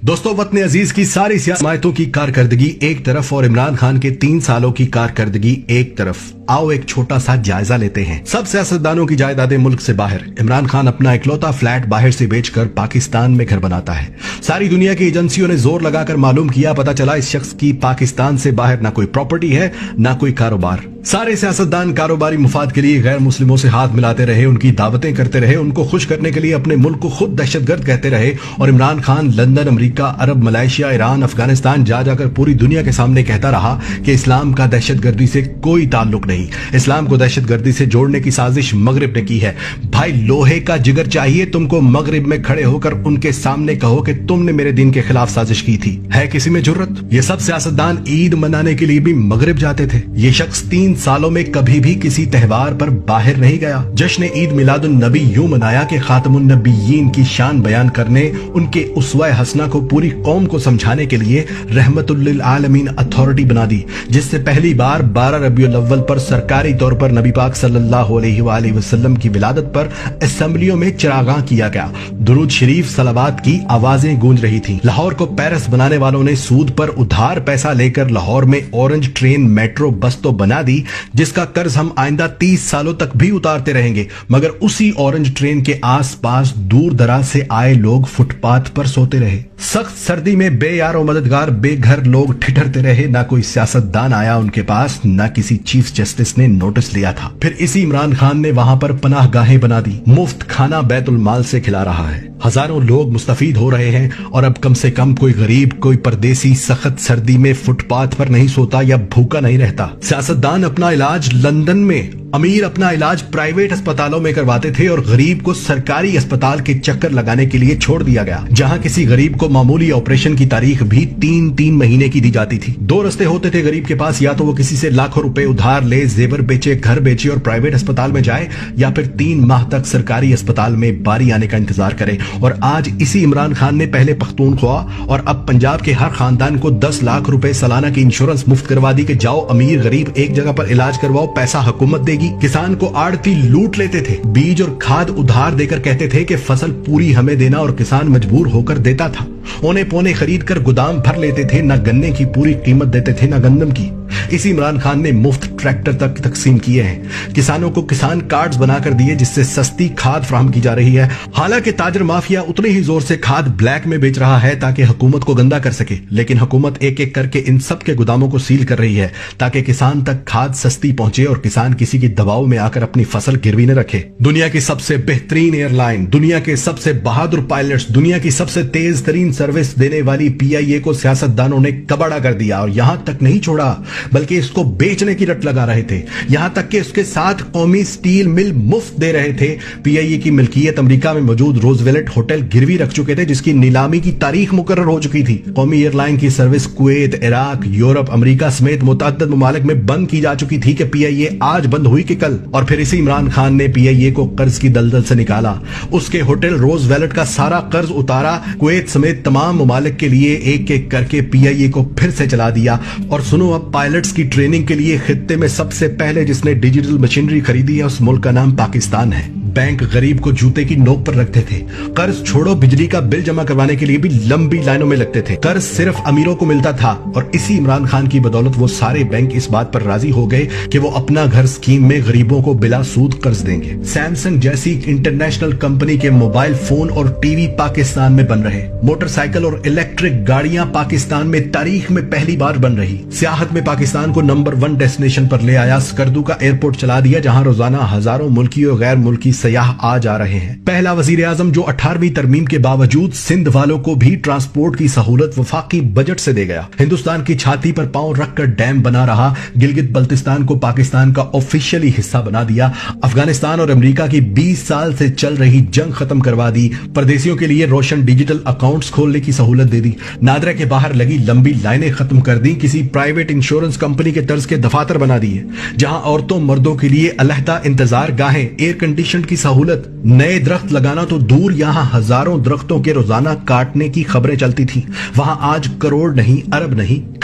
دوستو، وطن عزیز کی ساری سیاستوں کی کارکردگی ایک طرف اور عمران خان کے 3 سالوں کی کارکردگی ایک طرف، آؤ ایک چھوٹا سا جائزہ لیتے ہیں۔ سب سیاستدانوں کی جائیدادیں ملک سے باہر، عمران خان اپنا اکلوتا فلیٹ باہر سے بیچ کر پاکستان میں گھر بناتا ہے۔ ساری دنیا کی ایجنسیوں نے زور لگا کر معلوم کیا، پتا چلا اس شخص کی پاکستان سے باہر نہ کوئی پراپرٹی ہے نہ کوئی کاروبار۔ سارے سیاستدان کاروباری مفاد کے لیے غیر مسلموں سے ہاتھ ملاتے رہے، ان کی دعوتیں کرتے رہے، ان کو خوش کرنے کے لیے اپنے ملک کو خود دہشت گرد کہتے رہے، اور عمران خان لندن، امریکہ، عرب، ملائیشیا، ایران، افغانستان جا کر پوری دنیا کے سامنے کہتا رہا کہ اسلام کا دہشت گردی سے کوئی تعلق نہیں، اسلام کو دہشت گردی سے جوڑنے کی سازش مغرب نے کی ہے۔ بھائی، لوہے کا جگر چاہیے تم کو مغرب میں کھڑے ہو کر ان کے سامنے کہو کہ تم نے میرے دین کے خلاف سازش کی تھی؟ ہے کسی میں جرت؟ یہ سب سیاستدان عید منانے کے لیے بھی مغرب جاتے تھے۔ یہ شخص 3 سالوں میں کبھی بھی کسی تہوار پر باہر نہیں گیا۔ جشن عید میلاد النبی یوں منایا کہ خاتم النبیین کی شان بیان کرنے، ان کے اسوہ حسنہ کو پوری قوم کو سمجھانے کے لیے رحمت للعالمین اتھارٹی بنا دی، جس سے پہلی بار 12 ربیع الاول پر سرکاری طور پر نبی پاک صلی اللہ علیہ وآلہ وسلم کی ولادت پر اسمبلیوں میں چراغاں کیا گیا، درود شریف صلوات کی آوازیں گونج رہی تھیں۔ لاہور کو پیرس بنانے والوں نے سود پر ادھار پیسہ لے کر لاہور میں اورنج ٹرین میٹرو بس تو بنا دی، جس کا قرض ہم آئندہ 30 سالوں تک بھی اتارتے رہیں گے، مگر اسی اورنج ٹرین کے آس پاس دور دراز سے آئے لوگ فٹ پاتھ پر سوتے رہے۔ سخت سردی میں بے یار و مددگار بے گھر لوگ ٹھٹھرتے رہے، نہ کوئی سیاستدان آیا ان کے پاس، نہ کسی چیف جسٹس نے نوٹس لیا تھا۔ پھر اسی عمران خان نے وہاں پر پناہ گاہیں بنا دی، مفت کھانا بیت المال سے کھلا رہا ہے، ہزاروں لوگ مستفید ہو رہے ہیں، اور اب کم سے کم کوئی غریب، کوئی پردیسی سخت سردی میں فٹ پاتھ پر نہیں سوتا یا بھوکا نہیں رہتا۔ سیاستدان اپنا علاج لندن میں، امیر اپنا علاج پرائیویٹ اسپتالوں میں کرواتے تھے، اور غریب کو سرکاری اسپتال کے چکر لگانے کے لیے چھوڑ دیا گیا، جہاں کسی غریب کو معمولی آپریشن کی تاریخ بھی 3 مہینے کی دی جاتی تھی۔ 2 رستے ہوتے تھے غریب کے پاس، یا تو وہ کسی سے لاکھوں روپے ادھار لے، زیور بیچے، گھر بیچے اور پرائیویٹ اسپتال میں جائے، یا پھر 3 ماہ تک سرکاری اسپتال میں باری آنے کا انتظار کرے۔ اور آج اسی عمران خان نے پہلے پختونخوا اور اب پنجاب کے ہر خاندان کو 10 لاکھ روپے سالانہ کی انشورنس مفت کروا دی کہ جاؤ امیر غریب ایک جگہ پر علاج کرواؤ، پیسہ حکومت دے گی۔ کسان کو آڑتی لوٹ لیتے تھے، بیج اور کھاد ادھار دے کر کہتے تھے کہ فصل پوری ہمیں دینا، اور کسان مجبور ہو کر دیتا تھا۔ اونے پونے خرید کر گودام بھر لیتے تھے، نہ گنے کی پوری قیمت دیتے تھے نہ گندم کی۔ اسی عمران خان نے مفت ٹریکٹر تک تقسیم کیے ہیں، کسانوں کو کسان کارڈز بنا کر دیے جس سے سستی کھاد فراہم کی جا رہی ہے۔ حالانکہ تاجر مافیا اتنے ہی زور سے کھاد بلیک میں بیچ رہا ہے تاکہ حکومت کو گندا کر سکے، لیکن حکومت ایک ایک کر کے ان سب کے گوداموں کو سیل کر رہی ہے تاکہ کسان تک کھاد سستی پہنچے اور کسان کسی کی دباؤ میں آ کر اپنی فصل گروی نہ رکھے۔ دنیا کی سب سے بہترین ایئر لائن، دنیا کے سب سے بہادر پائلٹس، دنیا کی سب سے تیز ترین سروس دینے والی PIA کو سیاستدانوں نے کباڑا کر دیا، اور یہاں تک نہیں چھوڑا بلکہ اس کو بیچنے کی رٹ لگا رہے تھے، یہاں تک کہ اس کے ساتھ قومی سٹیل مل مفت دے رہے تھے۔ PIA کی ملکیت امریکہ میں موجود روزویلٹ ہوٹل گروی رکھ چکے تھے، جس کی نیلامی کی تاریخ مقرر ہو چکی تھی۔ قومی ایئر لائن کی سروس کویت، عراق، یورپ، امریکہ سمیت متعدد ممالک میں بند کی جا چکی تھی کہ PIA آج بند ہوئی کہ کل۔ اور پھر اسی عمران خان نے PIA کو قرض کی دلدل سے نکالا، اس کے ہوٹل روز ویلٹ کا سارا قرض اتارا، کویت سمیت تمام ممالک کے لیے ایک ایک کر کے PIA کو پھر سے چلا دیا۔ اور سنو، اب پائلٹس کی ٹریننگ کے لیے خطے میں سب سے پہلے جس نے ڈیجیٹل مشینری خریدی ہے اس ملک کا نام پاکستان ہے۔ بینک غریب کو جوتے کی نوک پر رکھتے تھے، قرض چھوڑو بجلی کا بل جمع کروانے کے لیے بھی لمبی لائنوں میں لگتے تھے، قرض صرف امیروں کو ملتا تھا، اور اسی عمران خان کی بدولت وہ سارے بینک اس بات پر راضی ہو گئے کہ وہ اپنا گھر اسکیم میں غریبوں کو بلا سود قرض دیں گے۔ سیمسنگ جیسی انٹرنیشنل کمپنی کے موبائل فون اور ٹی وی پاکستان میں بن رہے، موٹر سائیکل اور الیکٹرک گاڑیاں پاکستان میں تاریخ میں پہلی بار بن رہی، سیاحت میں پاکستان کو نمبر 1 ڈیسٹینیشن پر لے آیا، سکردو کا ایئرپورٹ چلا دیا جہاں روزانہ ہزاروں ملکی اور غیر ملکی سیاح آ جا رہے ہیں۔ پہلا وزیر اعظم جو 18ویں ترمیم کے باوجود سندھ والوں کو بھی ٹرانسپورٹ کی سہولت وفاقی بجٹ سے دے گیا، ہندوستان کی چھاتی پر پاؤں رکھ کر ڈیم بنا رہا، گلگت بلتستان کو پاکستان کا آفیشیلی حصہ بنا دیا، افغانستان اور امریکہ کی 20 سال سے چل رہی جنگ ختم کروا دی، پردیسیوں کے لیے روشن ڈیجیٹل اکاؤنٹس کھولنے کی سہولت دے دی، نادرا کے باہر لگی لمبی لائنیں ختم کر دی، کسی پرائیویٹ انشورنس کمپنی کے طرز کے دفاتر بنا دیے، جہاں عورتوں مردوں کے لیے علیحدہ انتظار گاہیں، ایئر کنڈیشن کی سہولت، نئے درخت لگانا تو دور، یہاں ہزاروں درختوں کے روزانہ کاٹنے کی خبریں چلتی تھیں، وہاں آج کروڑ نہیں، ارب نہیں،